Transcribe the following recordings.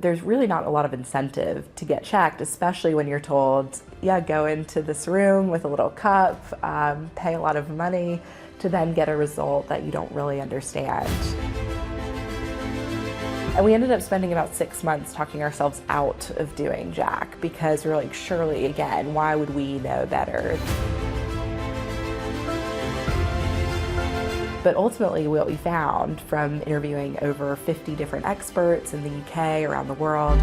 there's really not a lot of incentive to get checked, especially when you're told, yeah, go into this room with a little cup, pay a lot of money to then get a result that you don't really understand. And we ended up spending about 6 months talking ourselves out of doing Jack because we were like, surely, again, why would we know better? But ultimately, what we found from interviewing over 50 different experts in the UK, around the world,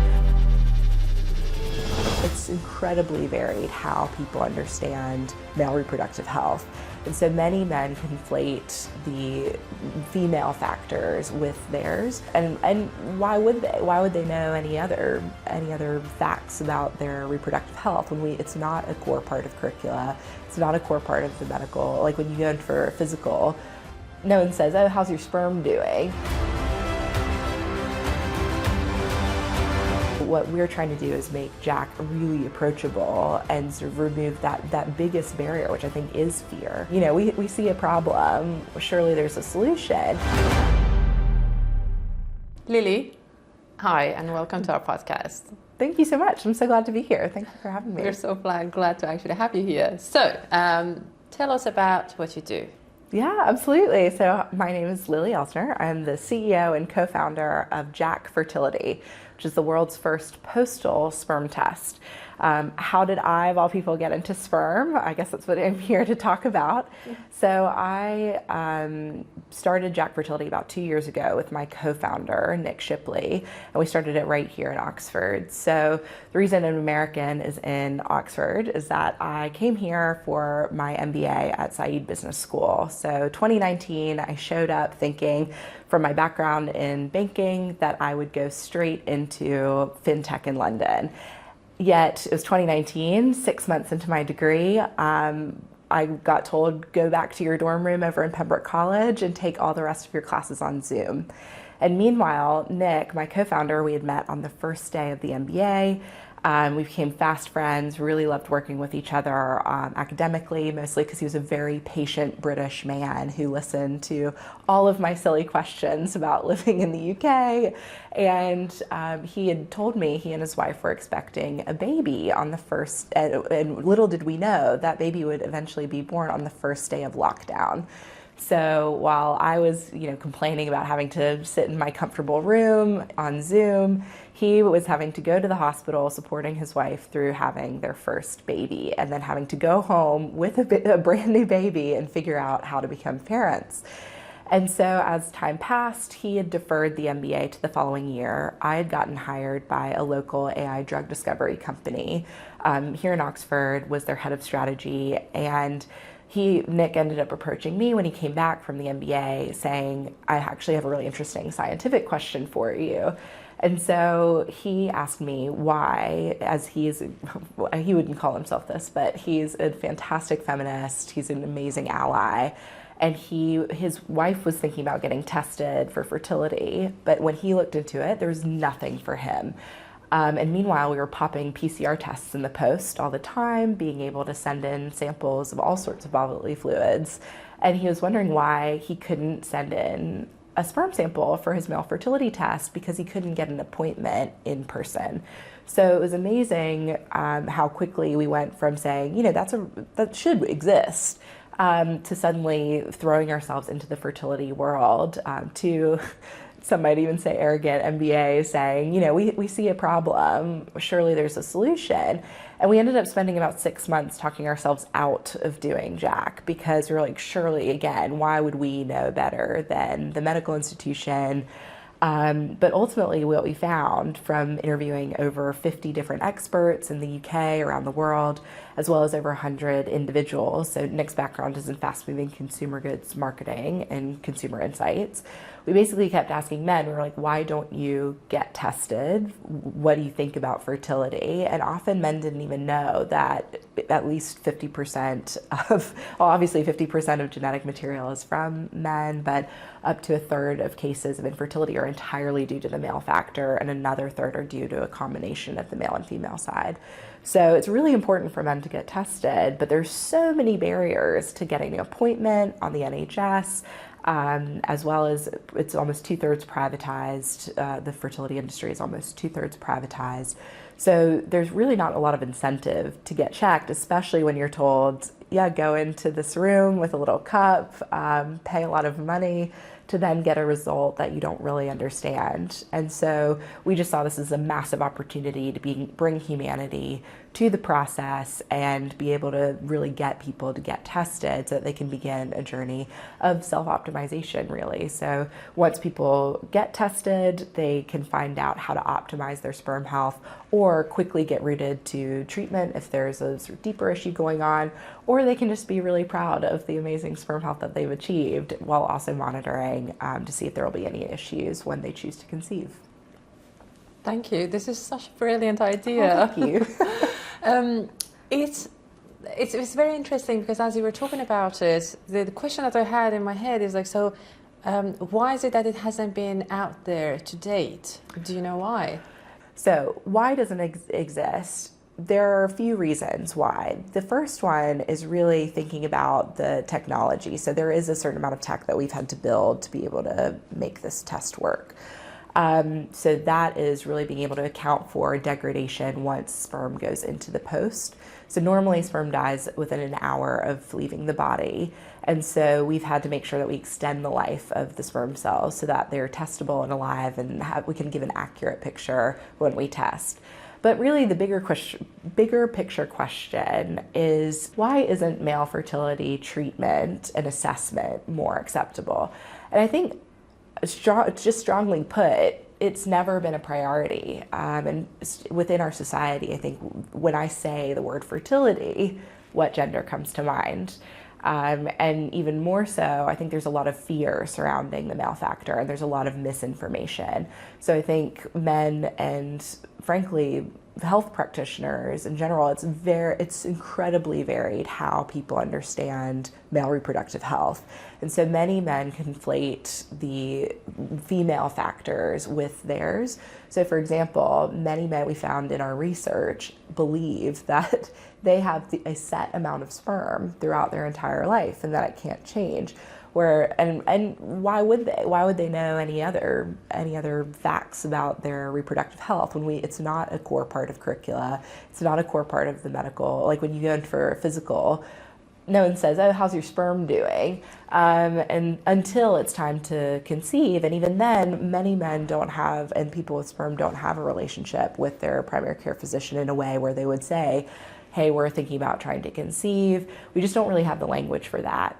it's incredibly varied how people understand male reproductive health. And so many men conflate the female factors with theirs. And why would they? Why would they know any other facts about their reproductive health when it's not a core part of curricula, it's not a core part of the medical, like when you go in for a physical, no one says, oh, how's your sperm doing? What we're trying to do is make Jack really approachable and sort of remove that biggest barrier, which I think is fear. You know, we see a problem, surely there's a solution. Lily, hi, and welcome to our podcast. Thank you so much. I'm so glad to be here. Thank you for having me. We're so glad to actually have you here. So, tell us about what you do. Yeah, absolutely. So my name is Lily Elsner. I'm the CEO and co-founder of Jack Fertility, which is the world's first postal sperm test. How did I, of all people, get into sperm? I guess that's what I'm here to talk about. So I started Jack Fertility about 2 years ago with my co-founder, Nick Shipley, and we started it right here in Oxford. So the reason an American is in Oxford is that I came here for my MBA at Said Business School. So 2019, I showed up thinking, from my background in banking, that I would go straight into fintech in London. Yet it was 2019, 6 months into my degree, I got told, go back to your dorm room over in Pembroke College and take all the rest of your classes on Zoom. And meanwhile, Nick, my co-founder, we had met on the first day of the MBA. We became fast friends, really loved working with each other academically, mostly because he was a very patient British man who listened to all of my silly questions about living in the UK. And he had told me he and his wife were expecting a baby on the first, and little did we know that baby would eventually be born on the first day of lockdown. So while I was, complaining about having to sit in my comfortable room on Zoom, he was having to go to the hospital supporting his wife through having their first baby and then having to go home with a brand new baby and figure out how to become parents. And so as time passed, he had deferred the MBA to the following year. I had gotten hired by a local AI drug discovery company here in Oxford, was their head of strategy, and Nick ended up approaching me when he came back from the MBA saying, I actually have a really interesting scientific question for you. And so he asked me why, as he wouldn't call himself this, but he's a fantastic feminist, he's an amazing ally, and his wife was thinking about getting tested for fertility, but when he looked into it, there was nothing for him. And meanwhile, we were popping PCR tests in the post all the time, being able to send in samples of all sorts of bodily fluids. And he was wondering why he couldn't send in a sperm sample for his male fertility test because he couldn't get an appointment in person. So it was amazing how quickly we went from saying, that should exist, to suddenly throwing ourselves into the fertility world, to some might even say arrogant MBA saying, we see a problem, surely there's a solution. And we ended up spending about 6 months talking ourselves out of doing Jack because we were like, surely, again, why would we know better than the medical institution? But ultimately, what we found from interviewing over 50 different experts in the UK, around the world, as well as over 100 individuals. So Nick's background is in fast-moving consumer goods marketing and consumer insights. We basically kept asking men, we were like, why don't you get tested? What do you think about fertility? And often men didn't even know that at least 50% obviously 50% of genetic material is from men, but up to a third of cases of infertility are entirely due to the male factor, and another third are due to a combination of the male and female side. So it's really important for men to get tested, but there's so many barriers to getting an appointment on the NHS, as well as it's almost 2/3 privatized. The fertility industry is almost 2/3 privatized. So there's really not a lot of incentive to get checked, especially when you're told, yeah, go into this room with a little cup, pay a lot of money to then get a result that you don't really understand. And so we just saw this as a massive opportunity to bring humanity to the process and be able to really get people to get tested so that they can begin a journey of self-optimization, really. So once people get tested, they can find out how to optimize their sperm health or quickly get rooted to treatment if there's a sort of deeper issue going on, or they can just be really proud of the amazing sperm health that they've achieved while also monitoring to see if there will be any issues when they choose to conceive. Thank you. This is such a brilliant idea. Oh, thank you. It's very interesting because as you were talking about it, the question that I had in my head is like, so why is it that it hasn't been out there to date? Do you know why? So why doesn't it exist? There are a few reasons why. The first one is really thinking about the technology. So there is a certain amount of tech that we've had to build to be able to make this test work. So that is really being able to account for degradation once sperm goes into the post. So normally sperm dies within an hour of leaving the body. And so we've had to make sure that we extend the life of the sperm cells so that they're testable and alive and we can give an accurate picture when we test. But really the bigger picture question is, why isn't male fertility treatment and assessment more acceptable? And I think just strongly put, it's never been a priority. And within our society, I think when I say the word fertility, what gender comes to mind? And even more so, I think there's a lot of fear surrounding the male factor and there's a lot of misinformation. So I think men and frankly, health practitioners in general, it's incredibly varied how people understand male reproductive health. And so many men conflate the female factors with theirs. So for example, many men we found in our research believe that they have a set amount of sperm throughout their entire life and that it can't change. And why would they? Why would they know any other facts about their reproductive health when it's not a core part of curricula? It's not a core part of the medical. Like when you go in for a physical, no one says, "Oh, how's your sperm doing?" And until it's time to conceive, and even then, many men don't have, and people with sperm don't have a relationship with their primary care physician in a way where they would say, "Hey, we're thinking about trying to conceive." We just don't really have the language for that.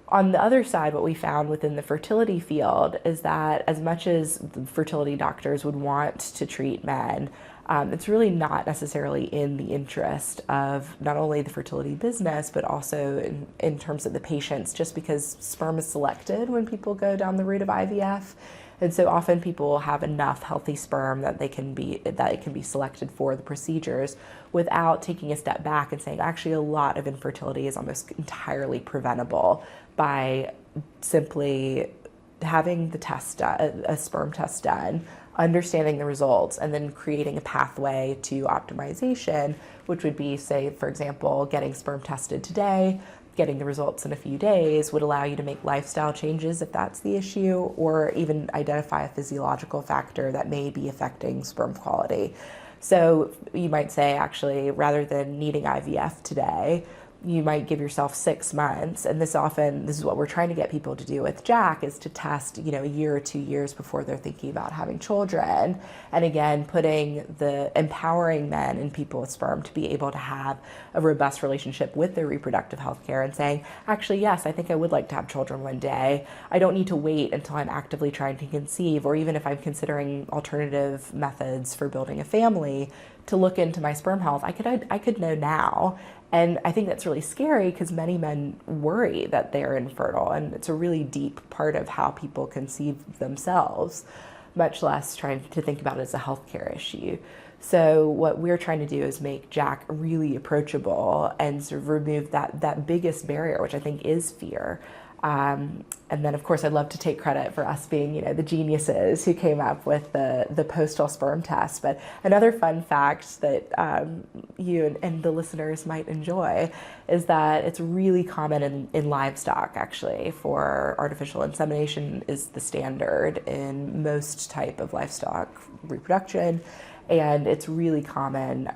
On the other side, what we found within the fertility field is that as much as the fertility doctors would want to treat men, it's really not necessarily in the interest of not only the fertility business, but also in terms of the patients, just because sperm is selected when people go down the route of IVF. And so often people will have enough healthy sperm that it can be selected for the procedures without taking a step back and saying, actually, a lot of infertility is almost entirely preventable by simply having the test a sperm test done, understanding the results, and then creating a pathway to optimization, which would be, say, for example, getting sperm tested today, getting the results in a few days would allow you to make lifestyle changes if that's the issue, or even identify a physiological factor that may be affecting sperm quality. So you might say, actually, rather than needing IVF today, you might give yourself 6 months. And this is what we're trying to get people to do with Jack, is to test, a year or 2 years before they're thinking about having children. And again, empowering men and people with sperm to be able to have a robust relationship with their reproductive health care and saying, actually, yes, I think I would like to have children one day. I don't need to wait until I'm actively trying to conceive, or even if I'm considering alternative methods for building a family, to look into my sperm health. I could know now. And I think that's really scary because many men worry that they're infertile, and it's a really deep part of how people conceive themselves, much less trying to think about it as a healthcare issue. So what we're trying to do is make Jack really approachable and sort of remove that biggest barrier, which I think is fear. And then, of course, I'd love to take credit for us being, the geniuses who came up with the postal sperm test. But another fun fact that you and the listeners might enjoy is that it's really common in livestock, actually, for artificial insemination is the standard in most type of livestock reproduction. And it's really common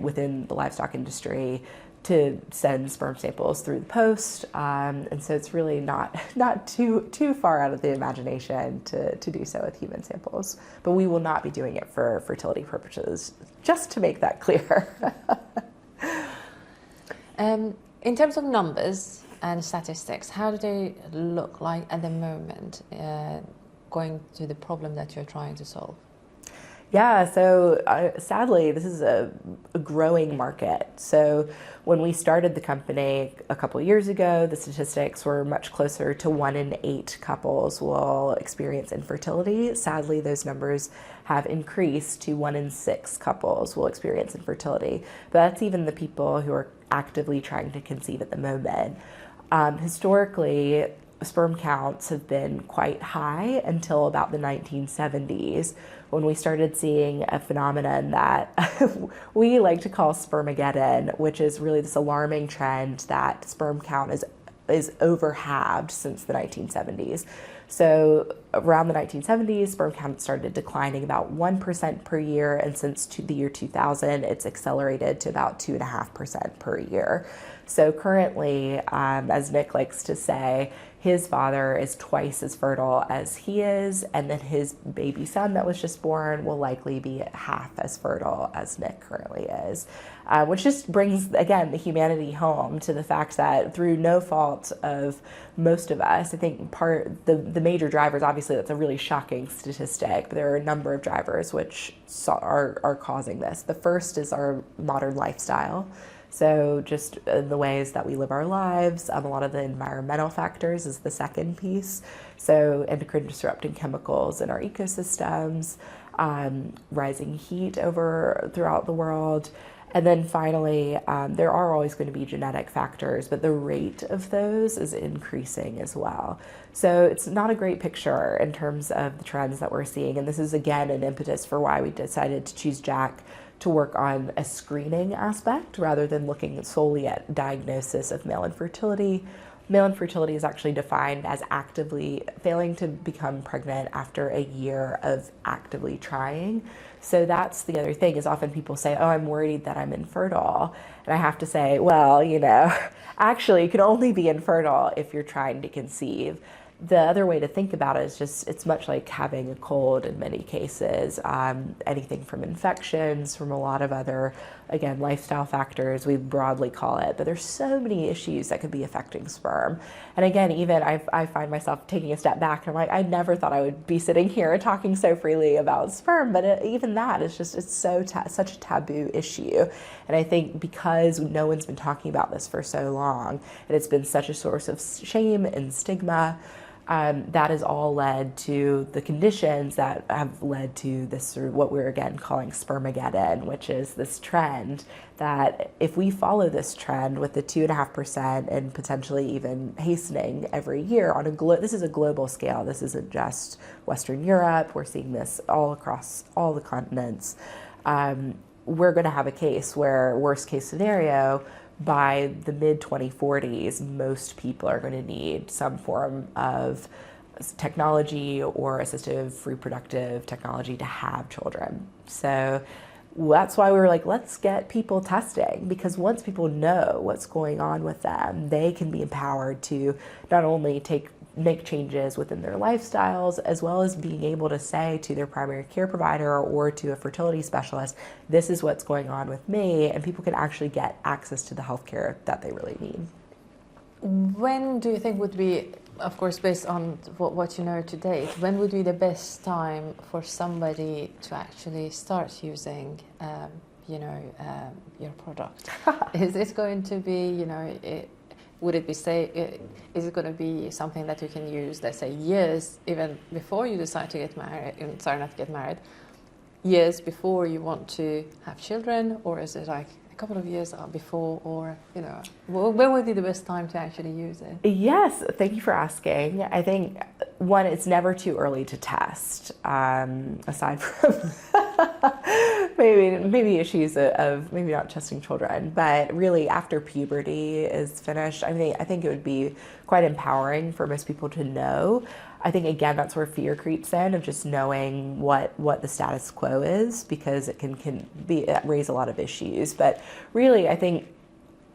within the livestock industry to send sperm samples through the post, and so it's really not too far out of the imagination to do so with human samples. But we will not be doing it for fertility purposes, just to make that clear. In terms of numbers and statistics, how do they look like at the moment, going to the problem that you're trying to solve? Yeah, so sadly, this is a growing market. So when we started the company a couple of years ago, the statistics were much closer to 1 in 8 couples will experience infertility. Sadly, those numbers have increased to 1 in 6 couples will experience infertility. But that's even the people who are actively trying to conceive at the moment. Historically, sperm counts have been quite high until about the 1970s, when we started seeing a phenomenon that we like to call spermageddon, which is really this alarming trend that sperm count is over halved since the 1970s. So around the 1970s, sperm count started declining about 1% per year, and since the year 2000, it's accelerated to about 2.5% per year. So currently, as Nick likes to say, his father is twice as fertile as he is, and then his baby son that was just born will likely be half as fertile as Nick currently is, which just brings, again, the humanity home to the fact that through no fault of most of us, I think the major drivers, obviously that's a really shocking statistic, but there are a number of drivers which are causing this. The first is our modern lifestyle. So just the ways that we live our lives, a lot of the environmental factors is the second piece. So endocrine disrupting chemicals in our ecosystems, rising heat throughout the world. And then finally, there are always going to be genetic factors, but the rate of those is increasing as well. So it's not a great picture in terms of the trends that we're seeing. And this is, again, an impetus for why we decided to choose Jack to work on a screening aspect rather than looking solely at diagnosis of male infertility. Male infertility is actually defined as actively failing to become pregnant after a year of actively trying. So that's the other thing, is often people say, oh, I'm worried that I'm infertile. And I have to say, well, actually you can only be infertile if you're trying to conceive. The other way to think about it is just, it's much like having a cold in many cases, anything from infections, from a lot of other, again, lifestyle factors, we broadly call it, but there's so many issues that could be affecting sperm. And again, even I find myself taking a step back, and I'm like, I never thought I would be sitting here talking so freely about sperm, but even that is just, it's such a taboo issue. And I think because no one's been talking about this for so long, and it's been such a source of shame and stigma, that has all led to the conditions that have led to this sort of what we're again calling spermageddon, which is this trend that if we follow this trend with the 2.5% and potentially even hastening every year on this is a global scale. This isn't just Western Europe. We're seeing this all across all the continents. We're going to have a case where, worst case scenario, by the mid-2040s, most people are going to need some form of technology or assistive reproductive technology to have children. So that's why we were like, let's get people testing, because once people know what's going on with them, they can be empowered to not only make changes within their lifestyles, as well as being able to say to their primary care provider or to a fertility specialist, this is what's going on with me, and people can actually get access to the healthcare that they really need. When do you think would be, of course, based on what you know to date, when would be the best time for somebody to actually start using, your product? Is it going to be, would it be is it going to be something that you can use, let's say, years even before you decide to get married, not to get married, years before you want to have children, or is it like a couple of years before, or when would be the best time to actually use it? Yes, thank you for asking. I think one, it's never too early to test. Aside from maybe issues of maybe not testing children, but really after puberty is finished, I think it would be quite empowering for most people to know. I think again that's where fear creeps in of just knowing what the status quo is, because it can raise a lot of issues. But really, I think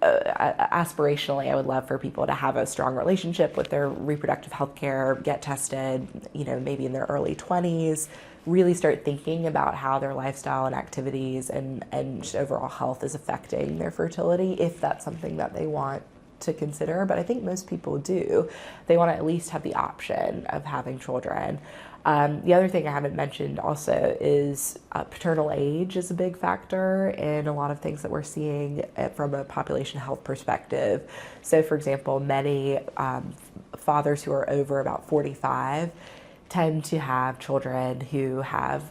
aspirationally, I would love for people to have a strong relationship with their reproductive health care, get tested, maybe in their early 20s, really start thinking about how their lifestyle and activities and just overall health is affecting their fertility, if that's something that they want to consider. But I think most people do. They want to at least have the option of having children. The other thing I haven't mentioned also is paternal age is a big factor in a lot of things that we're seeing from a population health perspective. So for example, many fathers who are over about 45 tend to have children who have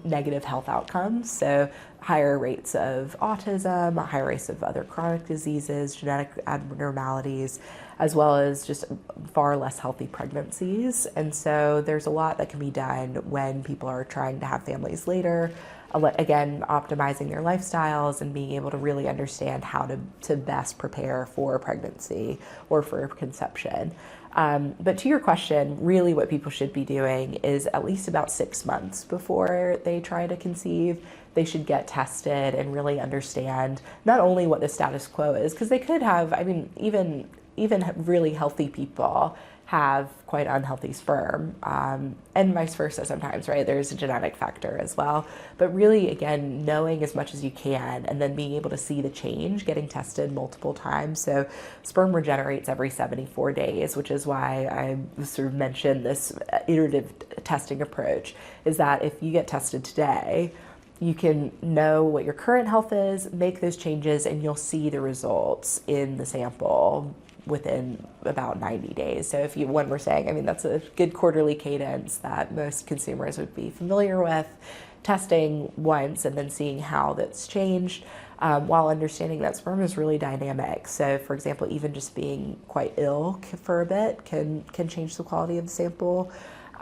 negative health outcomes. So higher rates of autism, higher rates of other chronic diseases, genetic abnormalities, as well as just far less healthy pregnancies. And so there's a lot that can be done when people are trying to have families later. Again, optimizing their lifestyles and being able to really understand how to best prepare for pregnancy or for conception. But to your question, really what people should be doing is at least about 6 months before they try to conceive, they should get tested and really understand not only what the status quo is, because they could have, even really healthy people have quite unhealthy sperm, and vice versa sometimes, right? There's a genetic factor as well. But really, again, knowing as much as you can and then being able to see the change, getting tested multiple times. So sperm regenerates every 74 days, which is why I sort of mentioned this iterative testing approach, is that if you get tested today, you can know what your current health is, make those changes, and you'll see the results in the sample within about 90 days. So when we're saying, that's a good quarterly cadence that most consumers would be familiar with, testing once and then seeing how that's changed, while understanding that sperm is really dynamic. So for example, even just being quite ill for a bit can change the quality of the sample.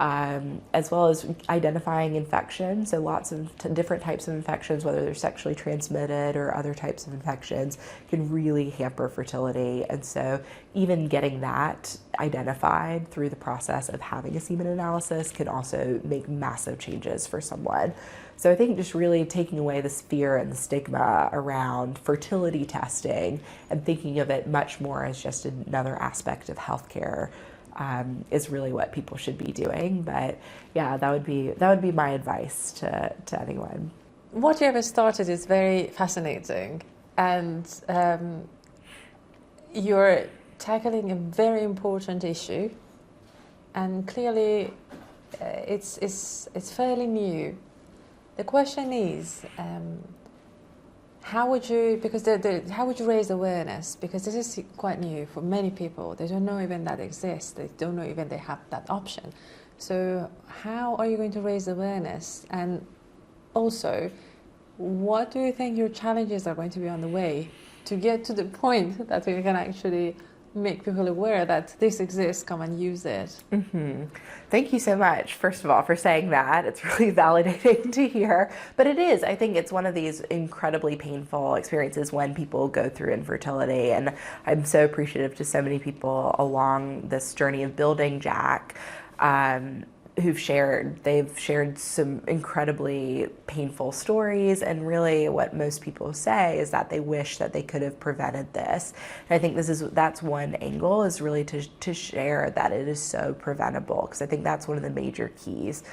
As well as identifying infections. So lots of different types of infections, whether they're sexually transmitted or other types of infections, can really hamper fertility. And so even getting that identified through the process of having a semen analysis can also make massive changes for someone. So I think just really taking away this fear and the stigma around fertility testing and thinking of it much more as just another aspect of healthcare is really what people should be doing. But yeah, that would be my advice to anyone. What you have started is very fascinating, and you're tackling a very important issue, and clearly it's fairly new. The question is, how would you raise awareness? Because this is quite new for many people. They don't know even that exists. They don't know even they have that option. So how are you going to raise awareness? And also, what do you think your challenges are going to be on the way to get to the point that we can actually make people aware that this exists, come and use it? Mm-hmm. Thank you so much, first of all, for saying that. It's really validating to hear. But it is, I think it's one of these incredibly painful experiences when people go through infertility. And I'm so appreciative to so many people along this journey of building Jack, they've shared some incredibly painful stories, and really what most people say is that they wish that they could have prevented this. And I think that's one angle, is really to share that it is so preventable, because I think that's one of the major keys.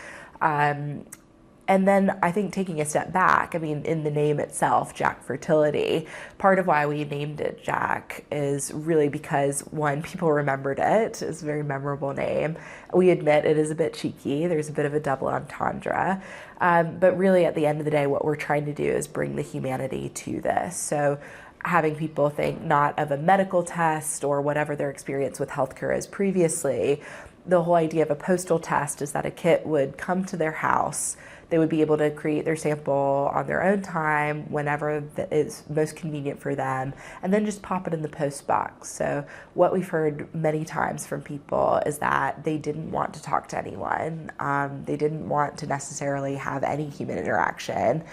And then I think taking a step back, in the name itself, Jack Fertility, part of why we named it Jack is really because, one, people remembered it. It's a very memorable name. We admit it is a bit cheeky. There's a bit of a double entendre. But really, at the end of the day, what we're trying to do is bring the humanity to this. So having people think not of a medical test or whatever their experience with healthcare is previously. The whole idea of a postal test is that a kit would come to their house. they would be able to create their sample on their own time, whenever that is most convenient for them, and then just pop it in the post box. So what we've heard many times from people is that they didn't want to talk to anyone. They didn't want to necessarily have any human interaction.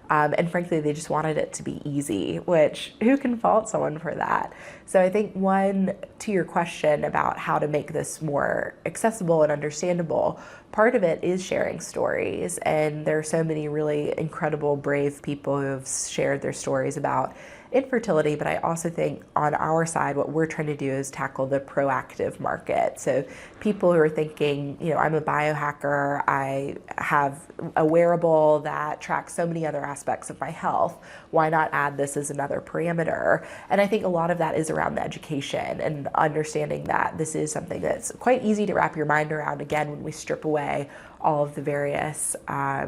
And frankly, they just wanted it to be easy, which who can fault someone for that? So I think to your question about how to make this more accessible and understandable, part of it is sharing stories. And there are so many really incredible, brave people who have shared their stories about infertility, but I also think on our side, what we're trying to do is tackle the proactive market. So people who are thinking, I'm a biohacker, I have a wearable that tracks so many other aspects of my health. Why not add this as another parameter? And I think a lot of that is around the education and understanding that this is something that's quite easy to wrap your mind around, again, when we strip away all of the various I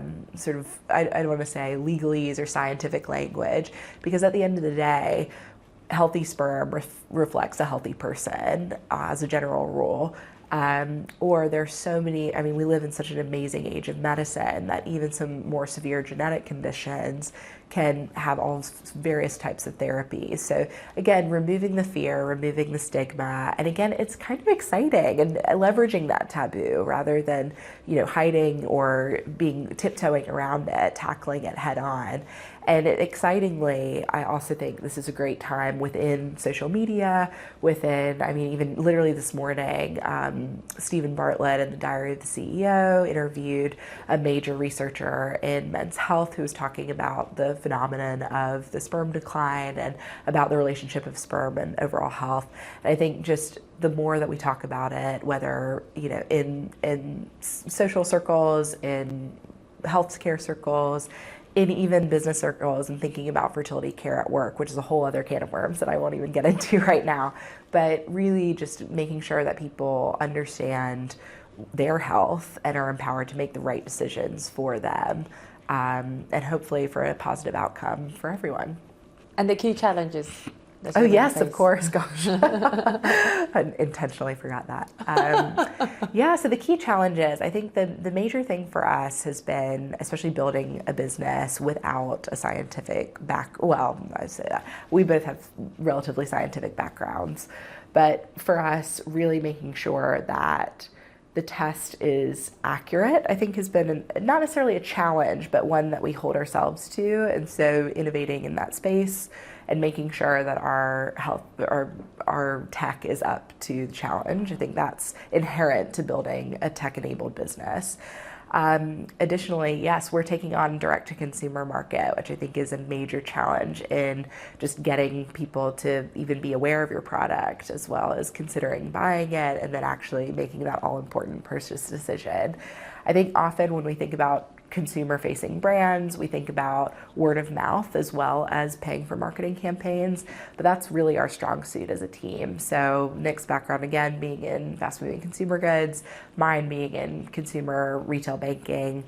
don't want to say legalese or scientific language, because at the end of the day, healthy sperm reflects a healthy person as a general rule. Or there's so many, we live in such an amazing age of medicine that even some more severe genetic conditions can have all various types of therapies. So again, removing the fear, removing the stigma, and again, it's kind of exciting and leveraging that taboo rather than, hiding or tiptoeing around it, tackling it head on. And excitingly, I also think this is a great time within social media, even literally this morning, Stephen Bartlett in the Diary of the CEO interviewed a major researcher in men's health who was talking about the phenomenon of the sperm decline and about the relationship of sperm and overall health. And I think just the more that we talk about it, whether, in social circles, in healthcare circles, in even business circles, and thinking about fertility care at work, which is a whole other can of worms that I won't even get into right now, but really just making sure that people understand their health and are empowered to make the right decisions for them, and hopefully for a positive outcome for everyone. And the key challenges. Oh yes, of course, gosh. I intentionally forgot that. So the key challenges, I think the major thing for us has been, especially building a business without a scientific I say that. We both have relatively scientific backgrounds, but for us, really making sure that the test is accurate, I think has been not necessarily a challenge, but one that we hold ourselves to. And so innovating in that space and making sure that our tech is up to the challenge. I think that's inherent to building a tech-enabled business. Additionally, yes, we're taking on direct-to-consumer market, which I think is a major challenge in just getting people to even be aware of your product, as well as considering buying it and then actually making that all-important purchase decision. I think often when we think about consumer-facing brands, we think about word of mouth as well as paying for marketing campaigns, but that's really our strong suit as a team. So Nick's background, again, being in fast-moving consumer goods, mine being in consumer retail banking.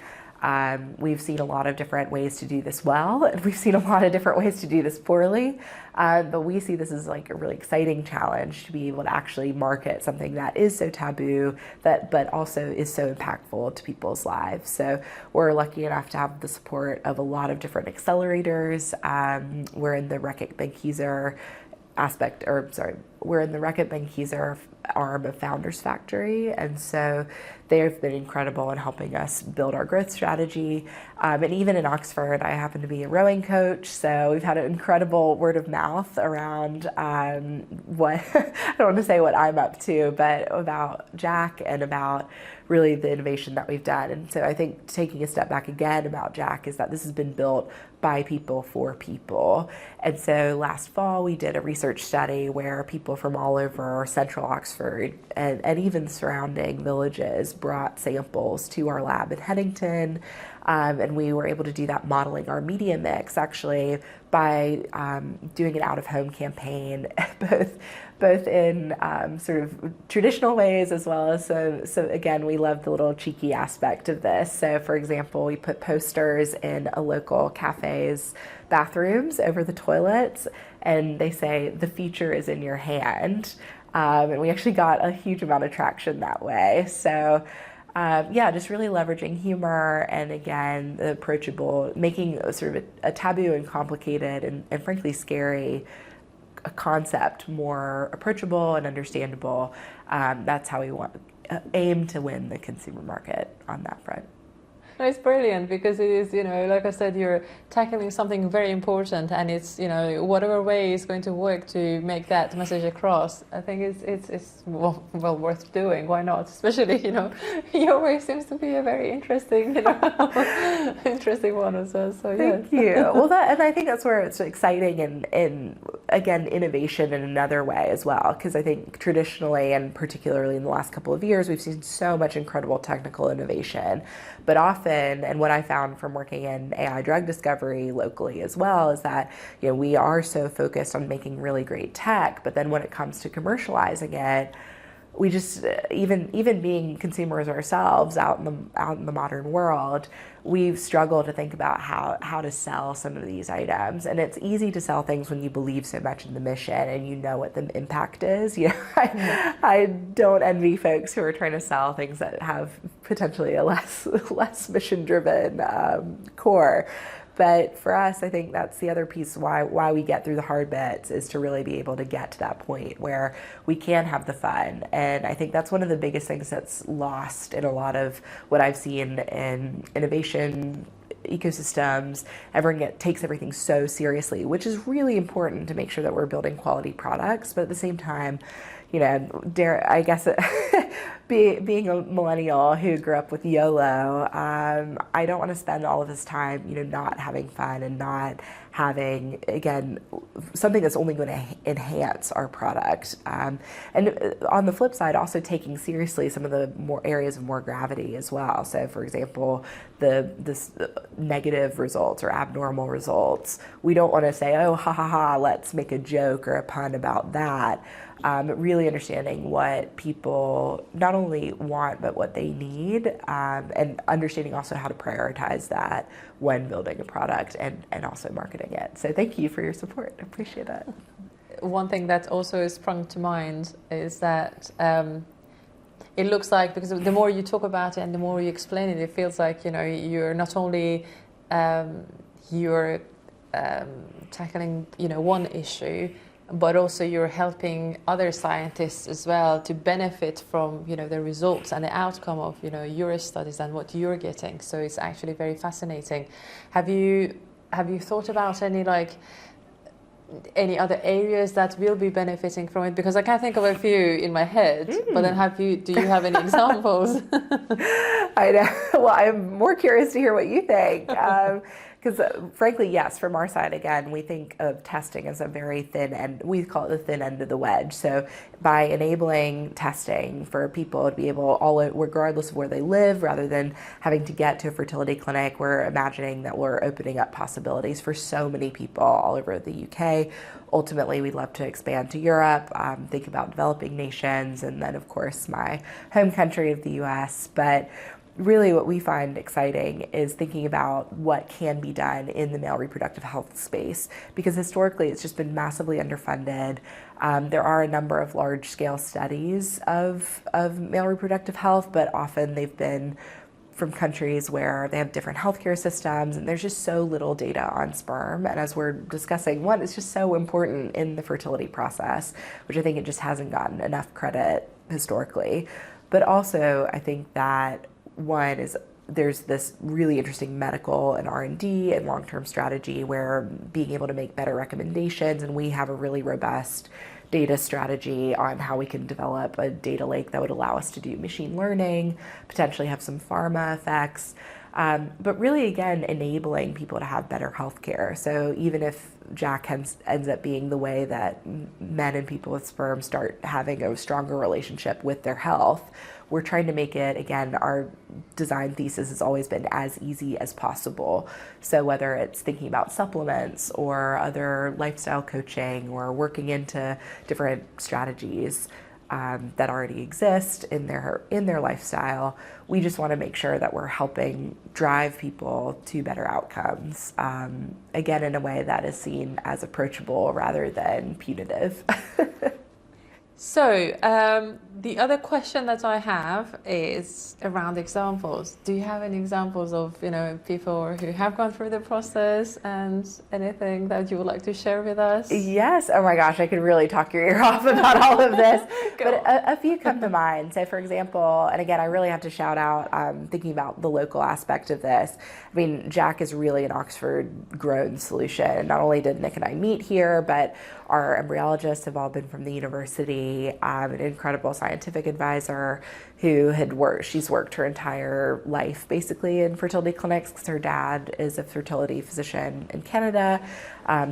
We've seen a lot of different ways to do this well, and we've seen a lot of different ways to do this poorly, but we see this as like a really exciting challenge to be able to actually market something that is so taboo, but also is so impactful to people's lives. So we're lucky enough to have the support of a lot of different accelerators. We're in the Reckitt Benckiser we're in the Reckitt Benckiser arm of Founders Factory, and so they've been incredible in helping us build our growth strategy. And even in Oxford, I happen to be a rowing coach, so we've had an incredible word of mouth around what I don't want to say what I'm up to, but about Jack and about really the innovation that we've done. And so I think taking a step back again about Jack is that this has been built by people for people. And so last fall we did a research study where people from all over central Oxford and even surrounding villages brought samples to our lab in Headington. And we were able to do that modeling our media mix actually by doing an out-of-home campaign, both in sort of traditional ways as well as so again, we love the little cheeky aspect of this. So for example, we put posters in a local cafe's bathrooms over the toilets, and they say, "The future is in your hand." And we actually got a huge amount of traction that way. So Yeah, just really leveraging humor and again, the approachable, making a sort of a taboo and complicated and frankly scary a concept more approachable and understandable. That's how we want aim to win the consumer market on that front. No, it's brilliant because it is, like I said, you're tackling something very important, and it's, whatever way is going to work to make that message across. I think it's well worth doing. Why not? Especially, your way seems to be a very interesting, interesting one as well. So yeah. Thank you. Well, and I think that's where it's exciting and again, innovation in another way as well. Because I think traditionally, and particularly in the last couple of years, we've seen so much incredible technical innovation. But often, and what I found from working in AI drug discovery locally as well, is that we are so focused on making really great tech, but then when it comes to commercializing it, we just even being consumers ourselves out in the modern world, we've struggled to think about how to sell some of these items. And it's easy to sell things when you believe so much in the mission and you know what the impact is. I don't envy folks who are trying to sell things that have potentially a less mission driven core. But for us, I think that's the other piece why we get through the hard bits, is to really be able to get to that point where we can have the fun. And I think that's one of the biggest things that's lost in a lot of what I've seen in innovation ecosystems. Everyone takes everything so seriously, which is really important to make sure that we're building quality products. But at the same time, I guess being a millennial who grew up with YOLO, I don't want to spend all of this time, not having fun and not having, again, something that's only going to enhance our product. And on the flip side, also taking seriously some of the more areas of more gravity as well. So, for example, this negative results or abnormal results, we don't want to say, oh, ha ha ha, let's make a joke or a pun about that. Really understanding what people not only want, but what they need, and understanding also how to prioritize that when building a product and also marketing it. So thank you for your support. I appreciate it. One thing that also sprung to mind is that it looks like, because the more you talk about it and the more you explain it, it feels like, you're not only you're tackling, one issue, but also you're helping other scientists as well to benefit from, the results and the outcome of, your studies and what you're getting. So it's actually very fascinating. Have you thought about any other areas that will be benefiting from it? Because I can't think of a few in my head, but then do you have any examples? I know. Well, I'm more curious to hear what you think. Because frankly, yes, from our side, again, we think of testing as a very thin end. We call it the thin end of the wedge. So by enabling testing for people to be able, regardless of where they live, rather than having to get to a fertility clinic, we're imagining that we're opening up possibilities for so many people all over the UK. Ultimately, we'd love to expand to Europe, think about developing nations, and then, of course, my home country of the US. But really what we find exciting is thinking about what can be done in the male reproductive health space, because historically it's just been massively underfunded. There are a number of large-scale studies of male reproductive health, but often they've been from countries where they have different healthcare systems, and there's just so little data on sperm. And as we're discussing, one, it's just so important in the fertility process, which I think it just hasn't gotten enough credit historically. But also, I think that one is there's this really interesting medical and R&D and long-term strategy where being able to make better recommendations, and we have a really robust data strategy on how we can develop a data lake that would allow us to do machine learning, potentially have some pharma effects, but really, again, enabling people to have better healthcare. So even if Jack ends up being the way that men and people with sperm start having a stronger relationship with their health, we're trying to make it, again, our design thesis has always been as easy as possible. So whether it's thinking about supplements or other lifestyle coaching or working into different strategies that already exist in their lifestyle, we just want to make sure that we're helping drive people to better outcomes, again, in a way that is seen as approachable rather than punitive. So The other question that I have is around examples. Do you have any examples of, people who have gone through the process and anything that you would like to share with us? Yes. Oh my gosh, I could really talk your ear off about all of this. But a few come to mind. So for example, and again, I really have to shout out, thinking about the local aspect of this. I mean, Jack is really an Oxford grown solution. Not only did Nick and I meet here, but our embryologists have all been from the university, an incredible scientific advisor who she's worked her entire life basically in fertility clinics because her dad is a fertility physician in Canada.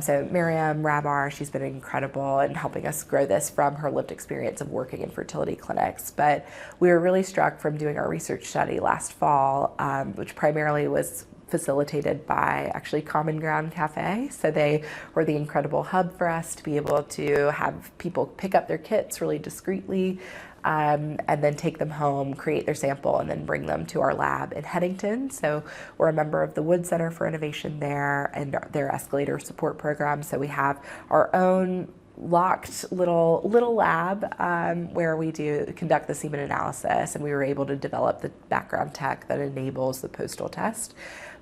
So Miriam Rabar, she's been incredible in helping us grow this from her lived experience of working in fertility clinics. But we were really struck from doing our research study last fall, which primarily was facilitated by actually Common Ground Cafe. So they were the incredible hub for us to be able to have people pick up their kits really discreetly, and then take them home, create their sample, and then bring them to our lab in Headington. So we're a member of the Wood Center for Innovation there and their escalator support program. So we have our own locked little lab where we conduct the semen analysis, and we were able to develop the background tech that enables the postal test.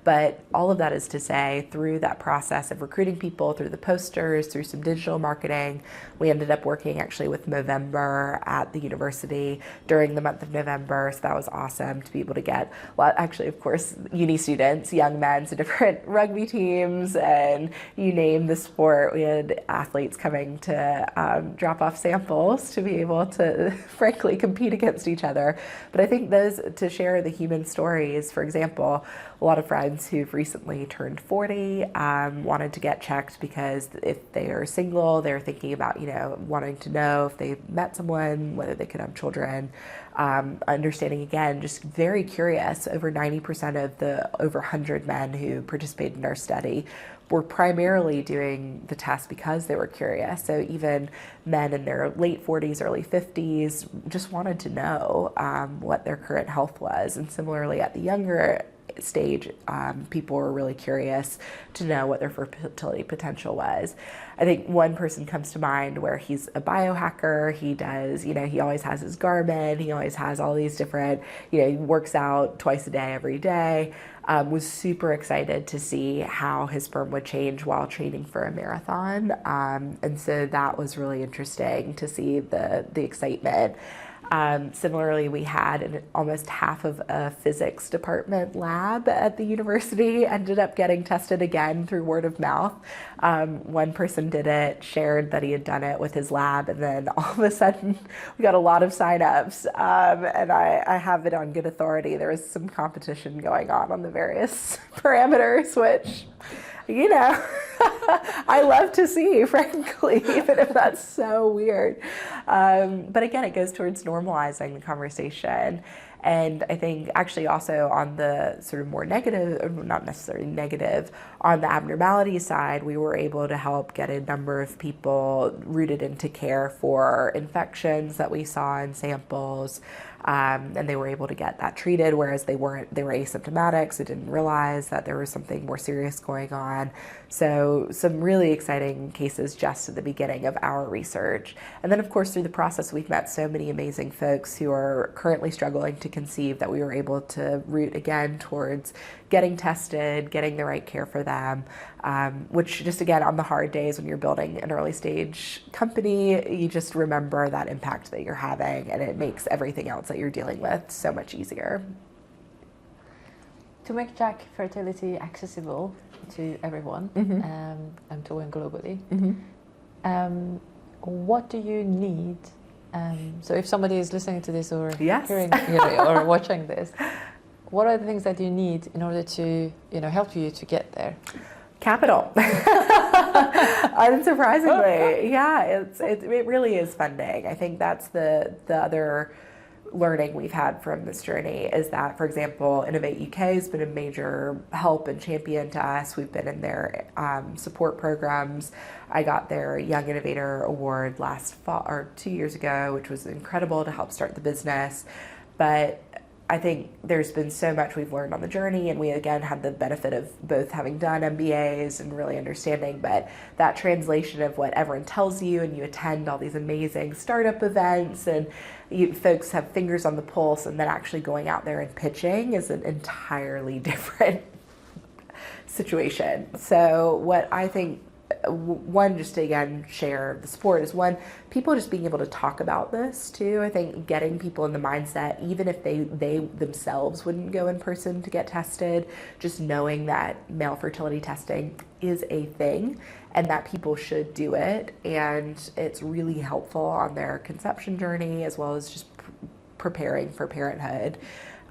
But all of that is to say, through that process of recruiting people, through the posters, through some digital marketing, we ended up working actually with Movember at the university during the month of November. So that was awesome to be able to get, actually, of course, uni students, young men, so different rugby teams, and you name the sport. We had athletes coming to drop off samples to be able to, frankly, compete against each other. But I think those, to share the human stories, for example, a lot of friends who've recently turned 40 wanted to get checked because if they are single, they're thinking about, wanting to know if they've met someone, whether they could have children. Understanding, again, just very curious. Over 90% of the over 100 men who participated in our study were primarily doing the test because they were curious. So even men in their late 40s, early 50s just wanted to know what their current health was. And similarly, at the younger stage, people were really curious to know what their fertility potential was. I think one person comes to mind where he's a biohacker. He does, he always has his Garmin. He always has all these different, he works out twice a day, every day. Was super excited to see how his sperm would change while training for a marathon. And so that was really interesting to see the excitement. Similarly, we had almost half of a physics department lab at the university ended up getting tested again through word of mouth. One person did it, shared that he had done it with his lab, and then all of a sudden we got a lot of signups. And I have it on good authority. There was some competition going on the various parameters, which, I love to see, frankly, even if that's so weird. But again, it goes towards normalizing the conversation. And I think actually also on the sort of more negative, or not necessarily negative, on the abnormality side, we were able to help get a number of people rooted into care for infections that we saw in samples. And they were able to get that treated, whereas they were asymptomatic, so didn't realize that there was something more serious going on. So some really exciting cases just at the beginning of our research. And then of course through the process we've met so many amazing folks who are currently struggling to conceive that we were able to root again towards getting tested, getting the right care for them, which just again on the hard days when you're building an early stage company, you just remember that impact that you're having, and it makes everything else that you're dealing with so much easier. To make Jack Fertility accessible to everyone, and to win globally, what do you need? So if somebody is listening to this or hearing or watching this, what are the things that you need in order to help you to get there? Capital. Unsurprisingly, it really is funding. I think that's the other learning we've had from this journey is that, for example, Innovate UK has been a major help and champion to us. We've been in their support programs. I got their Young Innovator Award last fall or 2 years ago, which was incredible to help start the business. But I think there's been so much we've learned on the journey, and we again had the benefit of both having done MBAs and really understanding, but that translation of what everyone tells you, and you attend all these amazing startup events, and you folks have fingers on the pulse, and then actually going out there and pitching is an entirely different situation. So what I think, one, just to again share the support, is one, people just being able to talk about this too. I think getting people in the mindset, even if they themselves wouldn't go in person to get tested, just knowing that male fertility testing is a thing and that people should do it, and it's really helpful on their conception journey as well as just preparing for parenthood.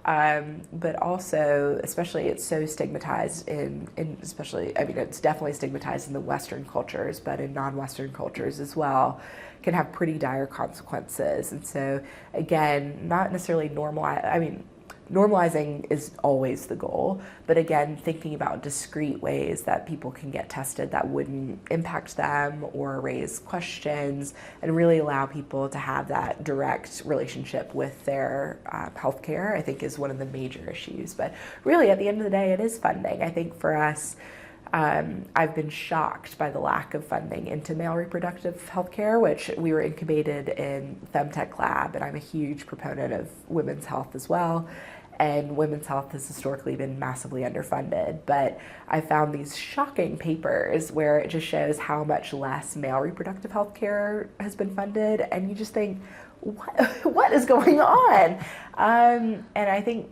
But also, especially, it's so stigmatized in especially, I mean, it's definitely stigmatized in the Western cultures, but in non-Western cultures as well, can have pretty dire consequences. And so, again, not necessarily normalizing is always the goal, but again, thinking about discrete ways that people can get tested that wouldn't impact them or raise questions, and really allow people to have that direct relationship with their healthcare, I think is one of the major issues. But really, at the end of the day, it is funding. I think for us, I've been shocked by the lack of funding into male reproductive health care, which we were incubated in Femtech Lab, and I'm a huge proponent of women's health as well. And women's health has historically been massively underfunded. But I found these shocking papers where it just shows how much less male reproductive health care has been funded. And you just think, what is going on? And I think,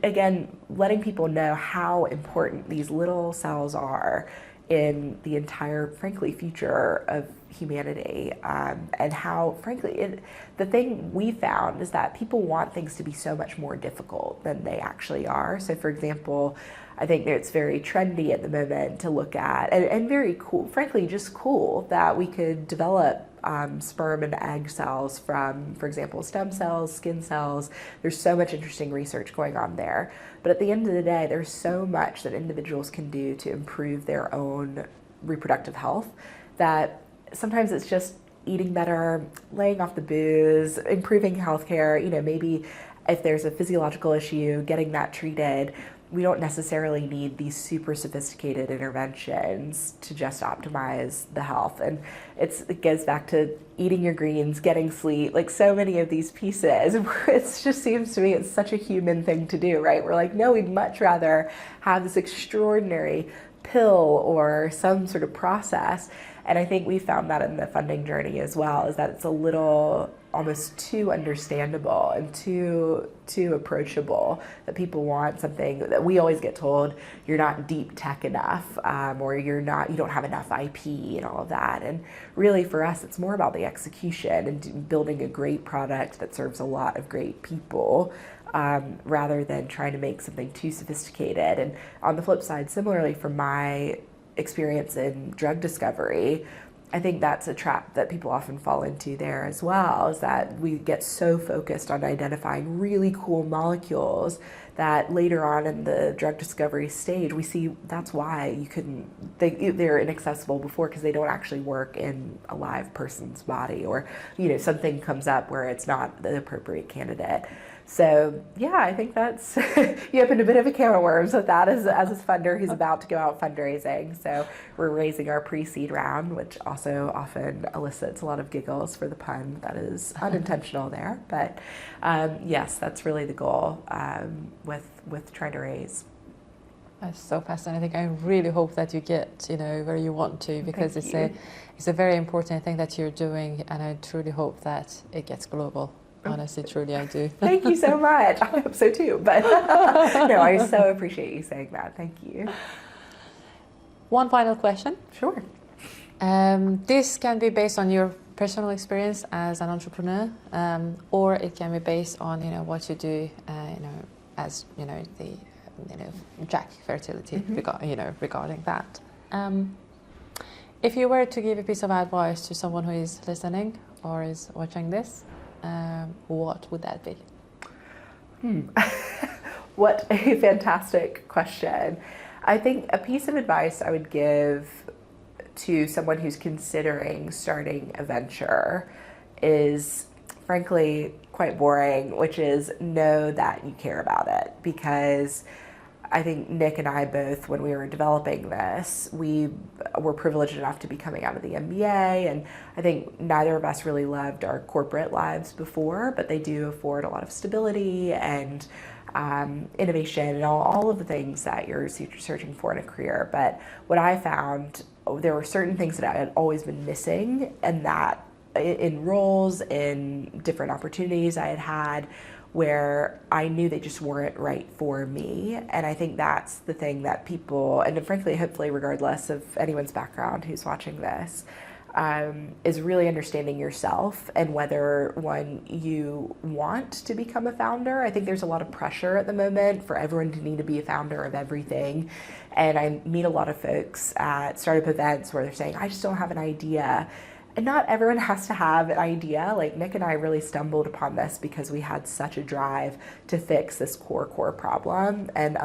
again, letting people know how important these little cells are in the entire, frankly, future of humanity, and how, frankly, the thing we found is that people want things to be so much more difficult than they actually are. So, for example, I think that it's very trendy at the moment to look at, and very cool, frankly, just cool, that we could develop sperm and egg cells from, for example, stem cells, skin cells. There's so much interesting research going on there. But at the end of the day, there's so much that individuals can do to improve their own reproductive health that sometimes it's just eating better, laying off the booze, improving healthcare. Maybe if there's a physiological issue, getting that treated. We don't necessarily need these super sophisticated interventions to just optimize the health. And it goes back to eating your greens, getting sleep, like so many of these pieces. It just seems to me it's such a human thing to do, right? We're like, no, we'd much rather have this extraordinary pill or some sort of process. And I think we found that in the funding journey as well, is that it's a little almost too understandable and too approachable, that people want something that we always get told, you're not deep tech enough, or you don't have enough IP and all of that. And really for us, it's more about the execution and building a great product that serves a lot of great people, rather than trying to make something too sophisticated. And on the flip side, similarly, from my experience in drug discovery, I think that's a trap that people often fall into there as well, is that we get so focused on identifying really cool molecules that later on in the drug discovery stage, we see that's why they're inaccessible before, because they don't actually work in a live person's body, or something comes up where it's not the appropriate candidate. So yeah, I think that's you opened a bit of a can of worms with that as a funder who's about to go out fundraising. So we're raising our pre-seed round, which also often elicits a lot of giggles for the pun that is unintentional there. But yes, that's really the goal with trying to raise. That's so fascinating. I really hope that you get where you want to, because it's a very important thing that you're doing, and I truly hope that it gets global. Honestly, truly, I do. Thank you so much. I hope so too. But no, I so appreciate you saying that. Thank you. One final question. Sure. This can be based on your personal experience as an entrepreneur, or it can be based on what you do, as the Jack Fertility, mm-hmm. regarding that. If you were to give a piece of advice to someone who is listening or is watching this, what would that be? What a fantastic question. I think a piece of advice I would give to someone who's considering starting a venture is, frankly quite boring, which is know that you care about it. Because I think Nick and I both, when we were developing this, we were privileged enough to be coming out of the MBA, and I think neither of us really loved our corporate lives before, but they do afford a lot of stability and innovation and all of the things that you're searching for in a career. But what I found, there were certain things that I had always been missing, and that in roles, in different opportunities I had had, where I knew they just weren't right for me. And I think that's the thing that people, and frankly, hopefully regardless of anyone's background who's watching this, is really understanding yourself and whether, one, you want to become a founder. I think there's a lot of pressure at the moment for everyone to need to be a founder of everything. And I meet a lot of folks at startup events where they're saying, I just don't have an idea. And not everyone has to have an idea. Like Nick and I really stumbled upon this because we had such a drive to fix this core problem. And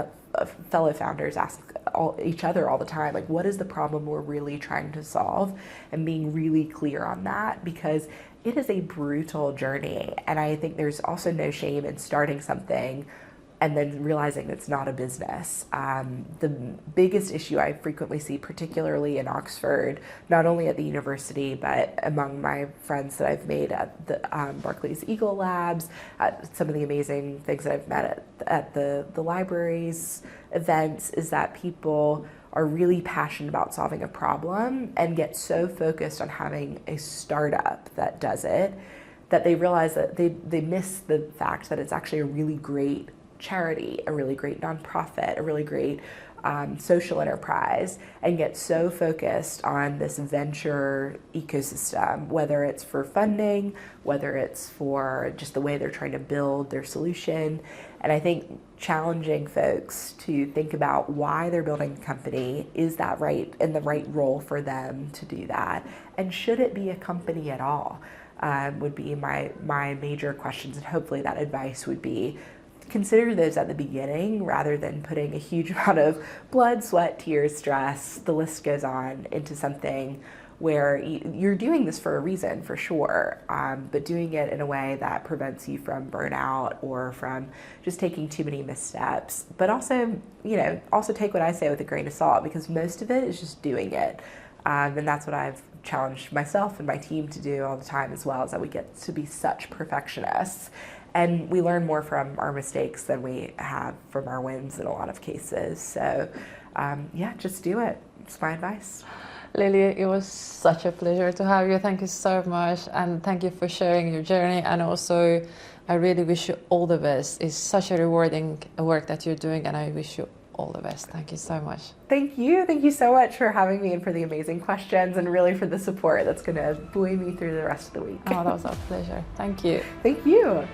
fellow founders ask each other all the time, like, what is the problem we're really trying to solve? And being really clear on that, because it is a brutal journey. And I think there's also no shame in starting something and then realizing it's not a business. The biggest issue I frequently see, particularly in Oxford, not only at the university, but among my friends that I've made at the Barclays Eagle Labs, at some of the amazing things that I've met at the libraries events, is that people are really passionate about solving a problem and get so focused on having a startup that does it, that they realize that they miss the fact that it's actually a really great charity, a really great nonprofit, a really great social enterprise, and get so focused on this venture ecosystem, whether it's for funding, whether it's for just the way they're trying to build their solution. And I think challenging folks to think about why they're building a company, is that right and the right role for them to do that, and should it be a company at all, would be my major questions. And hopefully that advice would be, consider those at the beginning rather than putting a huge amount of blood, sweat, tears, stress, the list goes on, into something where you're doing this for a reason, for sure, but doing it in a way that prevents you from burnout or from just taking too many missteps. But also, also take what I say with a grain of salt, because most of it is just doing it. And that's what I've challenged myself and my team to do all the time as well, is that we get to be such perfectionists. And we learn more from our mistakes than we have from our wins in a lot of cases. So just do it. It's my advice. Lily, it was such a pleasure to have you. Thank you so much. And thank you for sharing your journey. And also, I really wish you all the best. It's such a rewarding work that you're doing, and I wish you all the best. Thank you so much. Thank you. Thank you so much for having me and for the amazing questions, and really for the support that's going to buoy me through the rest of the week. Oh, that was our pleasure. Thank you. Thank you.